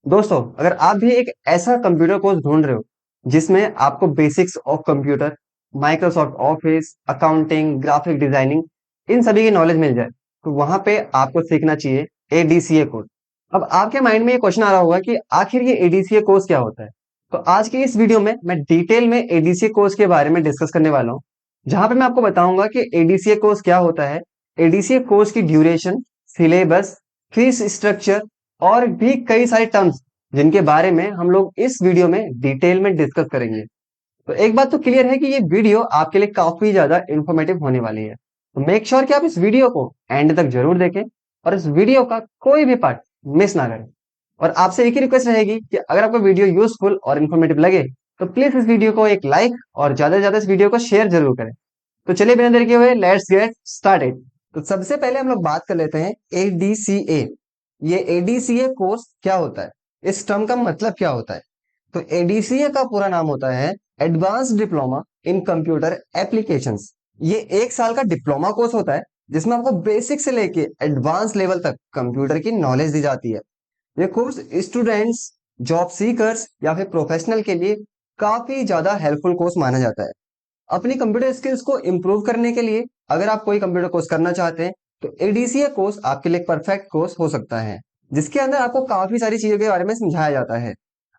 दोस्तों, अगर आप भी एक ऐसा कंप्यूटर कोर्स ढूंढ रहे हो जिसमें आपको basics of computer, Microsoft Office, accounting, graphic designing इन सभी की नॉलेज मिल जाए, तो वहां पे आपको सीखना चाहिए एडीसीए कोर्स। अब आपके माइंड में ये क्वेश्चन आ रहा होगा कि आखिर ये एडीसीए कोर्स क्या होता है। तो आज की इस वीडियो में मैं डिटेल में एडीसीए कोर्स के बारे में डिस्कस करने वाला हूँ, जहां पे मैं आपको बताऊंगा कि एडीसीए कोर्स क्या होता है, एडीसीए कोर्स की ड्यूरेशन, सिलेबस, फीस स्ट्रक्चर और भी कई सारे टर्म्स जिनके बारे में हम लोग इस वीडियो में डिटेल में डिस्कस करेंगे। तो एक बात तो क्लियर है कि ये वीडियो आपके लिए काफी ज्यादा इंफॉर्मेटिव होने वाली है। तो मेक श्योर कि आप इस वीडियो को एंड तक जरूर देखें और इस वीडियो का कोई भी पार्ट मिस ना करें। और आपसे एक ही रिक्वेस्ट रहेगी कि अगर आपको वीडियो यूजफुल और इन्फॉर्मेटिव लगे तो प्लीज इस वीडियो को एक लाइक और ज्यादा से ज्यादा इस वीडियो को शेयर जरूर करें। तो चलिए बिना देर किए हुए लेट्स गेट स्टार्टेड। तो सबसे पहले हम लोग बात कर लेते हैं एडीसीए। ये एडीसीए कोर्स क्या होता है, इस टर्म का मतलब क्या होता है। तो एडीसीए का पूरा नाम होता है advance diploma in computer applications. ये एक साल का डिप्लोमा कोर्स होता है जिसमें आपको बेसिक से लेके एडवांस लेवल तक कंप्यूटर की नॉलेज दी जाती है। ये कोर्स स्टूडेंट्स, जॉब सीकर्स या फिर प्रोफेशनल के लिए काफी ज्यादा हेल्पफुल कोर्स माना जाता है। अपनी कंप्यूटर स्किल्स को इम्प्रूव करने के लिए अगर आप कोई कंप्यूटर कोर्स करना चाहते हैं तो एडीसीए कोर्स आपके लिए परफेक्ट कोर्स हो सकता है, जिसके अंदर आपको काफी सारी चीजों के बारे में समझाया जाता है।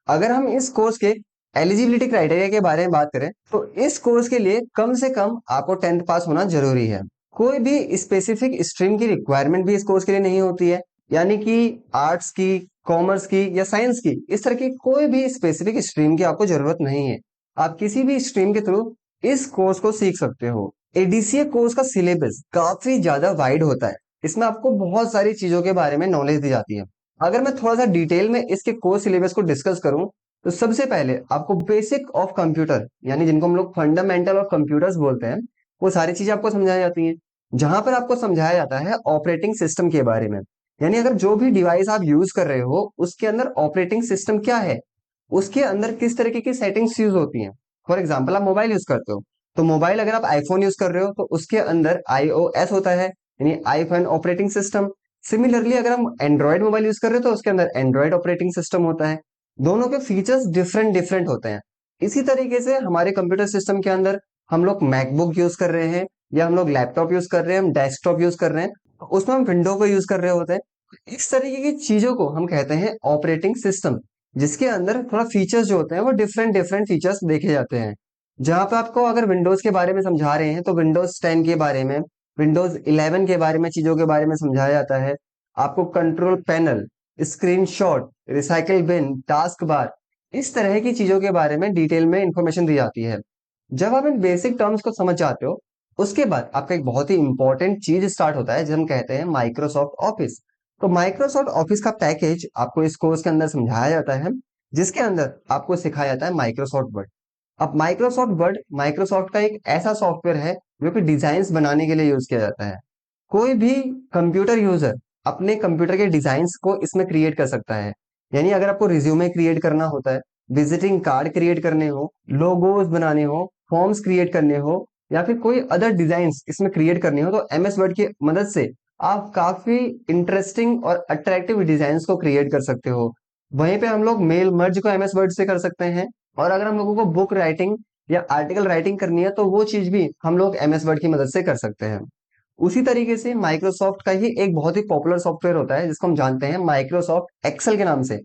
अगर हम इस कोर्स के एलिजिबिलिटी क्राइटेरिया के बारे में बात करें तो इस कोर्स के लिए कम से कम आपको 10th पास होना जरूरी है। कोई भी स्पेसिफिक स्ट्रीम की रिक्वायरमेंट भी इस कोर्स के लिए नहीं होती है, यानी कि आर्ट्स की, कॉमर्स की या साइंस की, इस तरह की कोई भी स्पेसिफिक स्ट्रीम की आपको जरूरत नहीं है। आप किसी भी स्ट्रीम के थ्रू इस कोर्स को सीख सकते हो। एडीसीए कोर्स का सिलेबस काफी ज्यादा वाइड होता है। इसमें आपको बहुत सारी चीजों के बारे में नॉलेज दी जाती है। अगर मैं थोड़ा सा डिटेल में इसके कोर्स सिलेबस को डिस्कस करूं तो सबसे पहले आपको बेसिक ऑफ कंप्यूटर, यानी जिनको हम लोग फंडामेंटल ऑफ कंप्यूटर्स बोलते हैं, वो सारी चीजें आपको समझाई जाती हैं। जहां पर आपको समझाया जाता है ऑपरेटिंग सिस्टम के बारे में, यानी अगर जो भी डिवाइस आप यूज कर रहे हो उसके अंदर ऑपरेटिंग सिस्टम क्या है, उसके अंदर किस तरीके की सेटिंग्स यूज होती हैं। फॉर एग्जाम्पल, आप मोबाइल यूज करते हो तो मोबाइल अगर आप आईफोन यूज कर रहे हो तो उसके अंदर आईओएस होता है, यानी आईफोन ऑपरेटिंग सिस्टम। सिमिलरली अगर हम एंड्रॉयड मोबाइल यूज कर रहे हो तो उसके अंदर एंड्रॉयड ऑपरेटिंग सिस्टम होता है। दोनों के फीचर्स डिफरेंट डिफरेंट होते हैं। इसी तरीके से हमारे कंप्यूटर सिस्टम के अंदर हम लोग मैकबुक यूज कर रहे हैं या हम लोग लैपटॉप यूज कर रहे हैं, हम डेस्कटॉप यूज कर रहे हैं, तो उसमें हम विंडो को यूज कर रहे होते हैं। इस तरीके की चीजों को हम कहते हैं ऑपरेटिंग सिस्टम, जिसके अंदर थोड़ा फीचर्स जो होते हैं वो डिफरेंट डिफरेंट फीचर्स देखे जाते हैं। जहां पे आपको अगर विंडोज के बारे में समझा रहे हैं तो विंडोज 10 के बारे में, विंडोज 11 के बारे में, चीजों के बारे में समझाया जाता है। आपको control panel, screenshot, recycle bin, task bar, इस तरह की चीजों के बारे में डिटेल में इंफॉर्मेशन दी जाती है। जब आप इन बेसिक टर्म्स को समझ जाते हो उसके बाद आपका एक बहुत ही इंपॉर्टेंट चीज स्टार्ट होता है जिसे हम कहते हैं माइक्रोसॉफ्ट ऑफिस। तो माइक्रोसॉफ्ट ऑफिस का पैकेज आपको इस कोर्स के अंदर समझाया जाता है, जिसके अंदर आपको सिखाया जाता है माइक्रोसॉफ्ट वर्ड। अब माइक्रोसॉफ्ट वर्ड माइक्रोसॉफ्ट का एक ऐसा सॉफ्टवेयर है जो कि डिजाइन्स बनाने के लिए यूज किया जाता है। कोई भी कंप्यूटर यूजर अपने कंप्यूटर के डिजाइन्स को इसमें क्रिएट कर सकता है। यानी अगर आपको रिज्यूमे क्रिएट करना होता है, विजिटिंग कार्ड क्रिएट करने हो, लोगोज बनाने हो, फॉर्म्स क्रिएट करने हो या फिर कोई अदर डिजाइन्स इसमें क्रिएट करने हो तो एमएस वर्ड की मदद से आप काफी इंटरेस्टिंग और अट्रैक्टिव डिजाइन्स को क्रिएट कर सकते हो। वहीं पे हम लोग मेल मर्ज को एमएस वर्ड से कर सकते हैं, और अगर हम लोगों को बुक राइटिंग या आर्टिकल राइटिंग करनी है तो वो चीज भी हम लोग एमएस वर्ड की मदद से कर सकते हैं। उसी तरीके से माइक्रोसॉफ्ट का ही एक बहुत ही पॉपुलर सॉफ्टवेयर होता है जिसको हम जानते हैं माइक्रोसॉफ्ट एक्सेल के नाम से,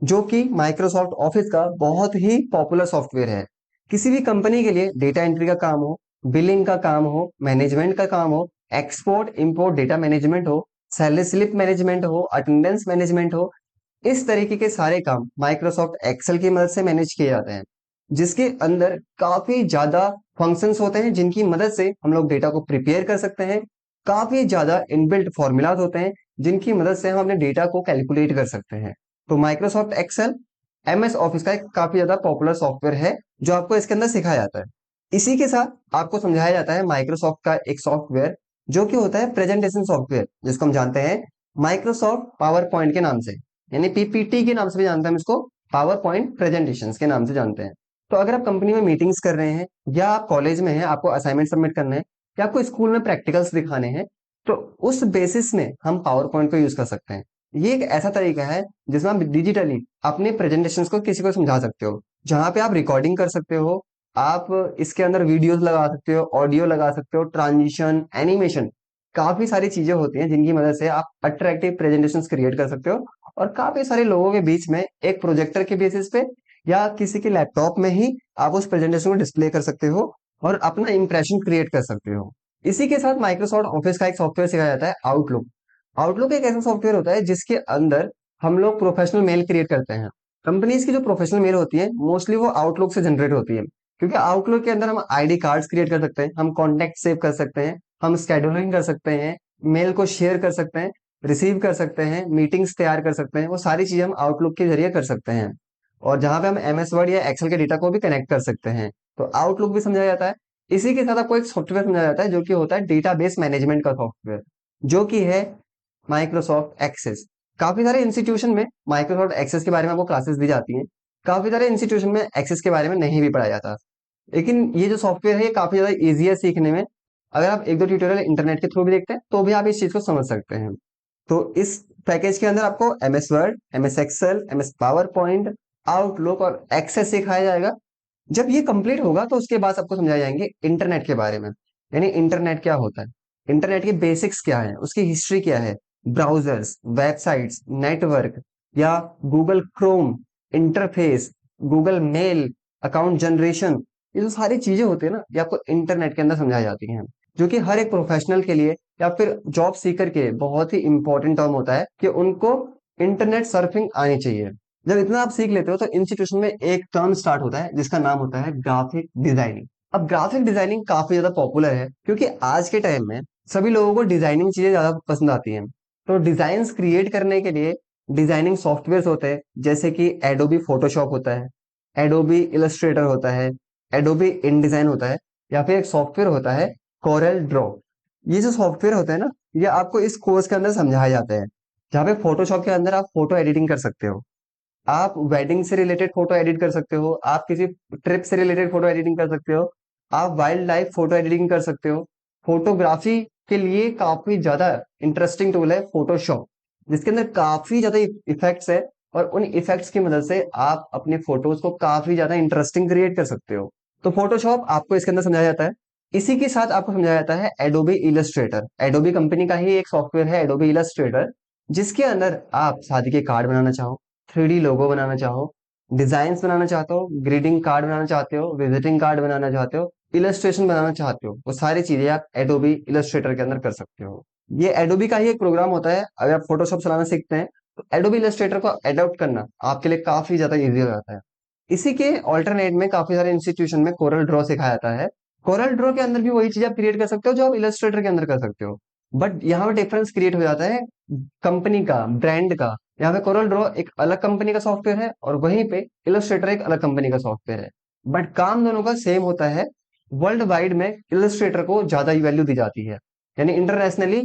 जो कि माइक्रोसॉफ्ट ऑफिस का बहुत ही पॉपुलर सॉफ्टवेयर है। किसी भी कंपनी के लिए डेटा एंट्री का काम हो, बिलिंग का काम हो, मैनेजमेंट का काम हो, एक्सपोर्ट इंपोर्ट डेटा मैनेजमेंट हो, सैलरी स्लिप मैनेजमेंट हो, अटेंडेंस मैनेजमेंट हो, इस तरीके के सारे काम माइक्रोसॉफ्ट एक्सेल की मदद से मैनेज किए जाते हैं, जिसके अंदर काफी ज्यादा फंक्शंस होते हैं जिनकी मदद से हम लोग डेटा को प्रिपेयर कर सकते हैं। काफी ज्यादा इनबिल्ट फॉर्मूलाज होते हैं जिनकी मदद से हम अपने डेटा को कैलकुलेट कर सकते हैं। तो माइक्रोसॉफ्ट एक्सेल एमएस ऑफिस का एक काफी ज्यादा पॉपुलर सॉफ्टवेयर है जो आपको इसके अंदर सिखाया जाता है। इसी के साथ आपको समझाया जाता है माइक्रोसॉफ्ट का एक सॉफ्टवेयर जो कि होता है प्रेजेंटेशन सॉफ्टवेयर, जिसको हम जानते हैं माइक्रोसॉफ्ट पावर पॉइंट के नाम से, यानी पीपीटी के नाम से भी जानते हैं हम इसको, पावर पॉइंट प्रेजेंटेशन के नाम से जानते हैं। तो अगर आप कंपनी में मीटिंग्स कर रहे हैं या आप कॉलेज में हैं, आपको असाइनमेंट सबमिट करना है या आपको स्कूल में प्रैक्टिकल्स दिखाने हैं, तो उस बेसिस में हम पावर पॉइंट को यूज कर सकते हैं। ये एक ऐसा तरीका है जिसमें आप डिजिटली अपने प्रेजेंटेशंस को किसी को समझा सकते हो, जहां पे आप रिकॉर्डिंग कर सकते हो, आप इसके अंदर वीडियोस लगा सकते हो, ऑडियो लगा सकते हो, ट्रांजिशन, एनिमेशन, काफी सारी चीजें होती हैं जिनकी मदद से आप अट्रैक्टिव प्रेजेंटेशंस क्रिएट कर सकते हो और काफी सारे लोगों के बीच में एक प्रोजेक्टर के बेसिस पे या किसी के लैपटॉप में ही आप उस प्रेजेंटेशन को डिस्प्ले कर सकते हो और अपना इंप्रेशन क्रिएट कर सकते हो। इसी के साथ माइक्रोसॉफ्ट ऑफिस का एक सॉफ्टवेयर सिखाया जाता है, आउटलुक। आउटलुक एक ऐसा सॉफ्टवेयर होता है जिसके अंदर हम लोग प्रोफेशनल मेल क्रिएट करते हैं। कंपनीज की जो प्रोफेशनल मेल होती है मोस्टली वो आउटलुक से जनरेट होती है, क्योंकि आउटलुक के अंदर हम आईडी कार्ड्स क्रिएट कर सकते हैं, हम कॉन्टेक्ट सेव कर सकते हैं, हम स्केड्यूलिंग कर सकते हैं, मेल को शेयर कर सकते हैं, रिसीव कर सकते हैं, मीटिंग्स तैयार कर सकते हैं, वो सारी चीजें हम आउटलुक के जरिए कर सकते हैं। और जहां पे हम एमएस वर्ड या एक्सेल के डेटा को भी कनेक्ट कर सकते हैं, तो आउटलुक भी समझा जाता है। इसी के साथ आपको एक सॉफ्टवेयर समझा जाता है जो कि होता है डेटाबेस मैनेजमेंट का सॉफ्टवेयर, जो कि है माइक्रोसॉफ्ट एक्सेस। काफी सारे इंस्टीट्यूशन में माइक्रोसॉफ्ट एक्सेस के बारे में आपको क्लासेस दी जाती हैं, काफी सारे इंस्टीट्यूशन में एक्सेस के बारे में नहीं भी पढ़ाया जाता। लेकिन ये जो सॉफ्टवेयर है ये काफी ज्यादा ईजी है सीखने में। अगर आप एक दो ट्यूटोरियल इंटरनेट के थ्रू भी देखते हैं तो भी आप इस चीज को समझ सकते हैं। तो इस पैकेज के अंदर आपको MS Word, MS Excel, MS PowerPoint, Outlook और एक्सेस सिखाया जाएगा। जब ये कंप्लीट होगा तो उसके बाद आपको समझाए जाएंगे इंटरनेट के बारे में, यानी इंटरनेट क्या होता है, इंटरनेट के बेसिक्स क्या है, उसकी हिस्ट्री क्या है, ब्राउजर्स, वेबसाइट्स, नेटवर्क या Google Chrome, interface, Google mail, account generation, ये जो सारी चीजें होती है ना, ये आपको इंटरनेट के अंदर समझाई जाती हैं, जो कि हर एक प्रोफेशनल के लिए या फिर जॉब सीकर के बहुत ही इंपॉर्टेंट टर्म होता है कि उनको इंटरनेट सर्फिंग आनी चाहिए। जब इतना आप सीख लेते हो तो इंस्टीट्यूशन में एक टर्म स्टार्ट होता है जिसका नाम होता है ग्राफिक डिजाइनिंग। अब ग्राफिक डिजाइनिंग काफी ज्यादा पॉपुलर है क्योंकि आज के टाइम में सभी लोगों को डिजाइनिंग चीजें ज्यादा पसंद आती हैं। तो डिजाइन्स क्रिएट करने के लिए डिजाइनिंग सॉफ्टवेयर होते हैं, जैसे कि एडोबी फोटोशॉप होता है, एडोबी इलस्ट्रेटर होता है, एडोबी इन डिजाइन होता है, या फिर एक सॉफ्टवेयर होता है कोरल ड्रॉ। ये जो सॉफ्टवेयर होते हैं ना, ये आपको इस कोर्स के अंदर समझाए जाते हैं, जहाँ पे फोटोशॉप के अंदर आप फोटो एडिटिंग कर सकते हो, आप वेडिंग से रिलेटेड फोटो एडिट कर सकते हो, आप किसी ट्रिप से रिलेटेड फोटो एडिटिंग कर सकते हो, आप वाइल्ड लाइफ फोटो एडिटिंग कर सकते हो। फोटोग्राफी के लिए काफी ज्यादा इंटरेस्टिंग टूल है फोटोशॉप, जिसके अंदर काफी ज्यादा इफेक्ट्स है और उन इफेक्ट्स की मदद से आप अपने फोटोज को काफी ज्यादा इंटरेस्टिंग क्रिएट कर सकते हो। तो फोटोशॉप आपको इसके अंदर समझाया जाता है। इसी के साथ आपको समझाया जाता है एडोबी इलस्ट्रेटर। एडोबी कंपनी का ही एक सॉफ्टवेयर है एडोबी इलस्ट्रेटर, जिसके अंदर आप शादी के कार्ड बनाना चाहो, 3D लोगो बनाना चाहो, डिजाइन्स बनाना चाहते हो, ग्रीटिंग कार्ड बनाना चाहते हो, विजिटिंग कार्ड बनाना चाहते हो, इलस्ट्रेशन बनाना चाहते हो, वो सारी चीजें आप एडोबी इलस्ट्रेटर के अंदर कर सकते हो। ये एडोबी का ही एक प्रोग्राम होता है। अगर आप फोटोशॉप चलाना सीखते हैं तो एडोबी इलस्ट्रेटर को अडॉप्ट करना आपके लिए काफी ज्यादा इजी हो जाता है। इसी के ऑल्टरनेट में काफी सारे इंस्टीट्यूशन में कोरल ड्रॉ सिखाया जाता है। कोरल ड्रॉ के अंदर भी वही चीज आप क्रिएट कर सकते हो जो आप इलस्ट्रेटर के अंदर कर सकते हो, बट यहाँ पे डिफरेंस क्रिएट हो जाता है कंपनी का, ब्रांड का। यहाँ पे कोरल ड्रॉ एक अलग कंपनी का सॉफ्टवेयर है और वहीं पे इलस्ट्रेटर एक अलग कंपनी का सॉफ्टवेयर है, बट काम दोनों का सेम होता है। वर्ल्ड वाइड में इलस्ट्रेटर को ज्यादा वैल्यू दी जाती है, यानी इंटरनेशनली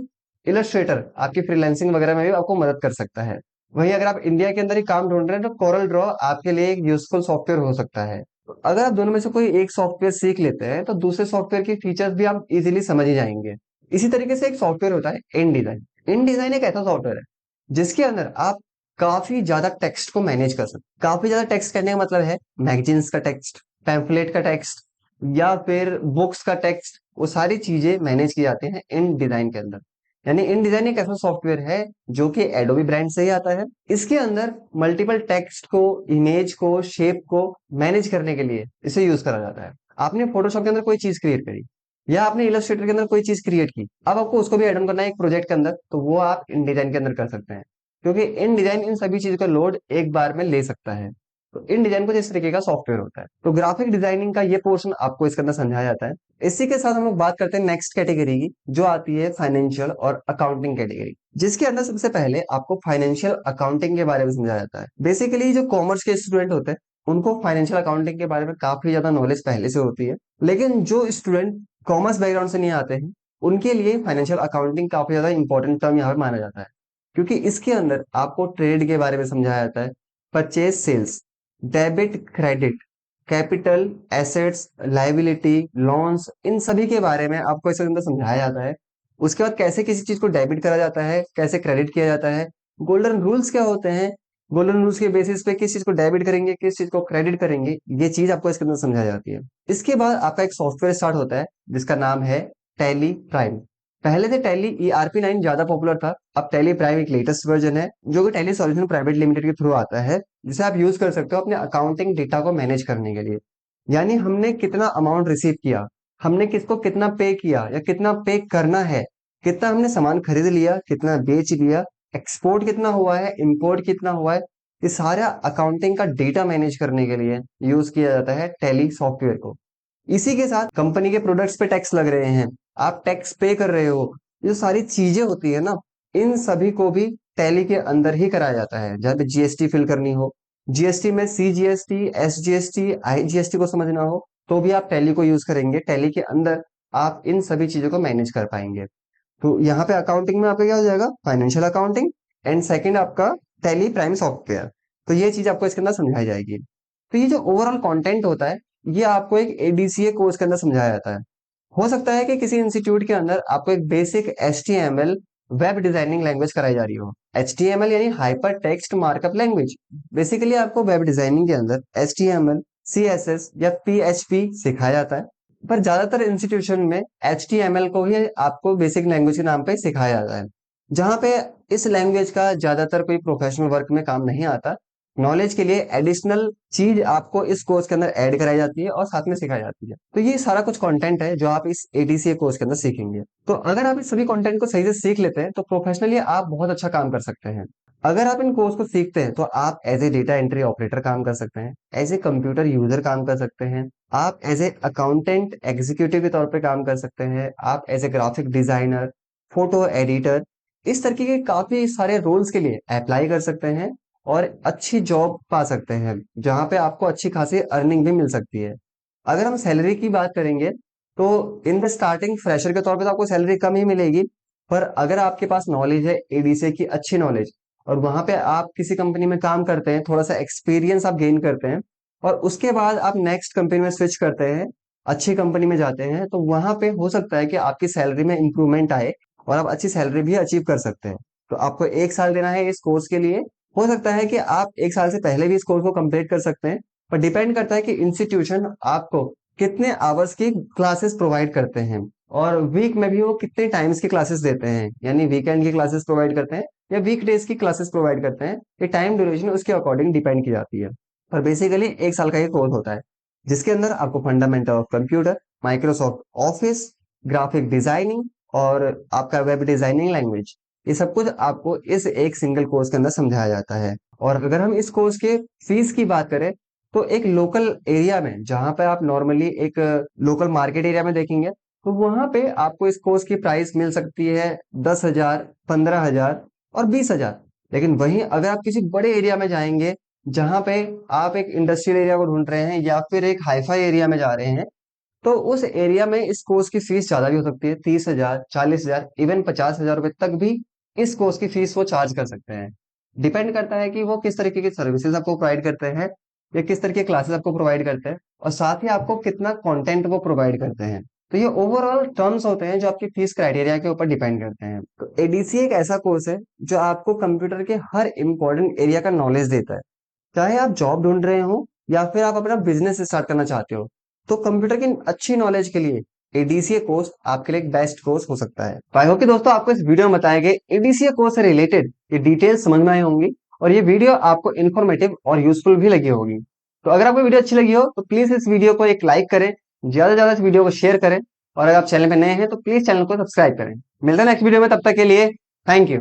इलस्ट्रेटर आपकी फ्रीलांसिंग वगैरह में भी आपको मदद कर सकता है। वहीं अगर आप इंडिया के अंदर ही काम ढूंढ रहे हैं तो कोरल ड्रॉ आपके लिए एक यूजफुल सॉफ्टवेयर हो सकता है। तो अगर आप दोनों में से कोई एक सॉफ्टवेयर सीख लेते हैं तो दूसरे सॉफ्टवेयर के फीचर्स भी आप इजीली समझ ही जाएंगे। इसी तरीके से एक सॉफ्टवेयर होता है इन डिजाइन। इन डिजाइन एक ऐसा सॉफ्टवेयर है जिसके अंदर आप काफी ज्यादा टेक्स्ट को मैनेज कर सकते। काफी ज्यादा टेक्स्ट करने का मतलब है मैगजीन्स का टेक्स्ट, पैम्फलेट का टेक्स्ट या फिर बुक्स का टेक्स्ट, वो सारी चीजें मैनेज की जाती हैं इन डिजाइन के अंदर। यानी इन डिजाइन एक ऐसा सॉफ्टवेयर है जो कि एडोबी ब्रांड से ही आता है। इसके अंदर मल्टीपल टेक्स्ट को, इमेज को, शेप को मैनेज करने के लिए इसे यूज करा जाता है। आपने फोटोशॉप के अंदर कोई चीज क्रिएट करी या आपने इलस्ट्रेटर के अंदर कोई चीज क्रिएट की, अब आपको उसको भी ऐड ऑन करना है एक प्रोजेक्ट के अंदर, तो वो आप इन डिजाइन के अंदर कर सकते हैं, क्योंकि इन डिजाइन इन सभी चीजों का लोड एक बार में ले सकता है। तो इन डिजाइन कुछ इस तरीके का सॉफ्टवेयर होता है। तो ग्राफिक डिजाइनिंग का ये पोर्शन आपको इसके अंदर समझाया जाता है। इसी के साथ हम लोग बात करते हैं नेक्स्ट कैटेगरी की, जो आती है फाइनेंशियल और अकाउंटिंग कैटेगरी, जिसके अंदर सबसे पहले आपको फाइनेंशियल अकाउंटिंग के बारे में समझाया जाता है। बेसिकली जो कॉमर्स के स्टूडेंट होते हैं उनको फाइनेंशियल अकाउंटिंग के बारे में काफी ज्यादा नॉलेज पहले से होती है, लेकिन जो स्टूडेंट कॉमर्स बैकग्राउंड से नहीं आते हैं उनके लिए फाइनेंशियल अकाउंटिंग काफी ज्यादा इंपॉर्टेंट टर्म यहाँ पर माना जाता है, क्योंकि इसके अंदर आपको ट्रेड के बारे में समझाया जाता है, purchase sales, debit credit, capital assets, liability, loans, इन सभी के बारे में आपको इसके अंदर समझाया जाता है। उसके बाद कैसे किसी चीज को डेबिट करा जाता है, कैसे क्रेडिट किया जाता है, गोल्डन रूल्स क्या होते हैं, गोल्डन रूल्स के बेसिस पे किस चीज को डेबिट करेंगे, किस चीज को क्रेडिट करेंगे, ये चीज आपको इसके अंदर समझाई जाती है। इसके बाद आपका एक सॉफ्टवेयर स्टार्ट होता है जिसका नाम है टैली प्राइम। पहले से टैली ERP9 ज्यादा पॉपुलर था, अब टैली प्राइम एक लेटेस्ट वर्जन है जो कि टैली सॉल्यूशन प्राइवेट लिमिटेड के थ्रू आता है, जिसे आप यूज कर सकते हो अपने अकाउंटिंग डेटा को मैनेज करने के लिए। यानी हमने कितना अमाउंट रिसीव किया, हमने किसको कितना पे किया या कितना पे करना है, कितना हमने सामान खरीद लिया, कितना बेच लिया, एक्सपोर्ट कितना हुआ है, इंपोर्ट कितना हुआ है, ये सारा अकाउंटिंग का डेटा मैनेज करने के लिए यूज किया जाता है टैली सॉफ्टवेयर को। इसी के साथ कंपनी के प्रोडक्ट्स पे टैक्स लग रहे हैं, आप टैक्स पे कर रहे हो, ये सारी चीजें होती है ना, इन सभी को भी टैली के अंदर ही कराया जाता है। जहाँ पे GST फिल करनी हो, जीएसटी में CGST, SGST, IGST को समझना हो, तो भी आप टैली को यूज करेंगे। टैली के अंदर आप इन सभी चीजों को मैनेज कर पाएंगे। तो यहाँ पे अकाउंटिंग में आपका क्या हो जाएगा, फाइनेंशियल अकाउंटिंग, एंड सेकंड आपका टैली प्राइम सॉफ्टवेयर। तो ये चीज आपको इसके अंदर समझाई जाएगी। तो ये जो ओवरऑल कंटेंट होता है, ये आपको एक ADCA कोर्स के अंदर समझाया जाता है। हो सकता है कि किसी इंस्टीट्यूट के अंदर आपको एक basic HTML web designing language कराई जा रही हो। HTML यानी hyper text markup language. Basically आपको वेब डिजाइनिंग के अंदर HTML, CSS या PHP सिखाया जाता है, पर ज्यादातर इंस्टीट्यूशन में HTML को ही आपको बेसिक लैंग्वेज के नाम पे सिखाया जाता है, जहाँ पे इस लैंग्वेज का ज्यादातर कोई प्रोफेशनल वर्क में काम नहीं आता। नॉलेज के लिए एडिशनल चीज आपको इस कोर्स के अंदर ऐड कराई जाती है और साथ में सिखाई जाती है। तो ये सारा कुछ कंटेंट है जो आप इस ADCA कोर्स के अंदर सीखेंगे। तो अगर आप इस सभी कंटेंट को सही से सीख लेते हैं तो प्रोफेशनली आप बहुत अच्छा काम कर सकते हैं। अगर आप इन कोर्स को सीखते हैं तो आप as a data entry operator काम कर सकते हैं, एज ए कंप्यूटर यूजर काम कर सकते हैं, आप एज ए अकाउंटेंट एग्जीक्यूटिव के तौर पे काम कर सकते हैं, आप as a graphic designer, photo editor, इस तरीके के काफी सारे रोल्स के लिए अप्लाई कर सकते हैं और अच्छी जॉब पा सकते हैं, जहां पे आपको अच्छी खासी अर्निंग भी मिल सकती है। अगर हम सैलरी की बात करेंगे तो इन द स्टार्टिंग फ्रेशर के तौर पे तो आपको सैलरी कम ही मिलेगी, पर अगर आपके पास नॉलेज है ADCA की अच्छी नॉलेज, और वहां पे आप किसी कंपनी में काम करते हैं, थोड़ा सा एक्सपीरियंस आप गेन करते हैं, और उसके बाद आप नेक्स्ट कंपनी में स्विच करते हैं, अच्छी कंपनी में जाते हैं, तो वहां पे हो सकता है कि आपकी सैलरी में इंप्रूवमेंट आए और आप अच्छी सैलरी भी अचीव कर सकते हैं। तो आपको 1 साल देना है इस कोर्स के लिए। हो सकता है कि आप 1 साल से पहले भी इस कोर्स को कंप्लीट कर सकते हैं, पर डिपेंड करता है कि इंस्टीट्यूशन आपको कितने आवर्स की क्लासेस प्रोवाइड करते हैं और वीक में भी वो कितने टाइम्स की क्लासेस देते हैं, यानी वीकेंड की क्लासेस प्रोवाइड करते हैं या वीक डेज की क्लासेस प्रोवाइड करते हैं। ये टाइम ड्यूरेशन उसके अकॉर्डिंग डिपेंड की जाती है, पर बेसिकली 1 साल का ये कोर्स होता है जिसके अंदर आपको fundamental of computer, Microsoft office, graphic designing और आपका वेब डिजाइनिंग लैंग्वेज, ये सब कुछ आपको इस एक सिंगल कोर्स के अंदर समझाया जाता है। और अगर हम इस कोर्स के फीस की बात करें तो एक लोकल एरिया में, जहां पे आप नॉर्मली एक लोकल मार्केट एरिया में देखेंगे, तो वहां पे आपको इस कोर्स की प्राइस मिल सकती है 10,000, 15,000 और 20,000। लेकिन वहीं अगर आप किसी बड़े एरिया में जाएंगे, जहां पे आप एक इंडस्ट्रियल एरिया को ढूंढ रहे हैं या फिर एक हाईफाई एरिया में जा रहे हैं, तो उस एरिया में इस कोर्स की फीस ज्यादा भी हो सकती है। 30,000, 40,000, इवन 50,000 रुपए तक भी इस कोर्स की फीस वो चार्ज कर सकते हैं। डिपेंड करता है कि वो किस तरीके की सर्विसेज आपको प्रोवाइड करते हैं या किस तरह की क्लासेस आपको प्रोवाइड करते हैं, और साथ ही आपको कितना कंटेंट वो प्रोवाइड करते हैं। तो ये ओवरऑल टर्म्स होते हैं जो आपकी फीस क्राइटेरिया के ऊपर डिपेंड करते हैं। तो ADCA एक ऐसा कोर्स है जो आपको कंप्यूटर के हर इंपॉर्टेंट एरिया का नॉलेज देता है। चाहे आप जॉब ढूंढ रहे हो या फिर आप अपना बिजनेस स्टार्ट करना चाहते हो, तो कंप्यूटर की अच्छी नॉलेज के लिए ADCA कोर्स आपके लिए एक बेस्ट कोर्स हो सकता है। तो आई होप कि दोस्तों आपको इस वीडियो में बताए गए ADCA कोर्स से रिलेटेड ये डिटेल्स समझ में आई होंगी और ये वीडियो आपको इन्फॉर्मेटिव और यूजफुल भी लगी होगी। तो अगर आपको वीडियो अच्छी लगी हो तो प्लीज इस वीडियो को एक लाइक करें, ज्यादा से ज्यादा इस वीडियो को शेयर करें, और अगर आप चैनल पे नए हैं तो प्लीज चैनल को सब्सक्राइब करें। मिलते हैं नेक्स्ट वीडियो में, तब तक के लिए थैंक यू।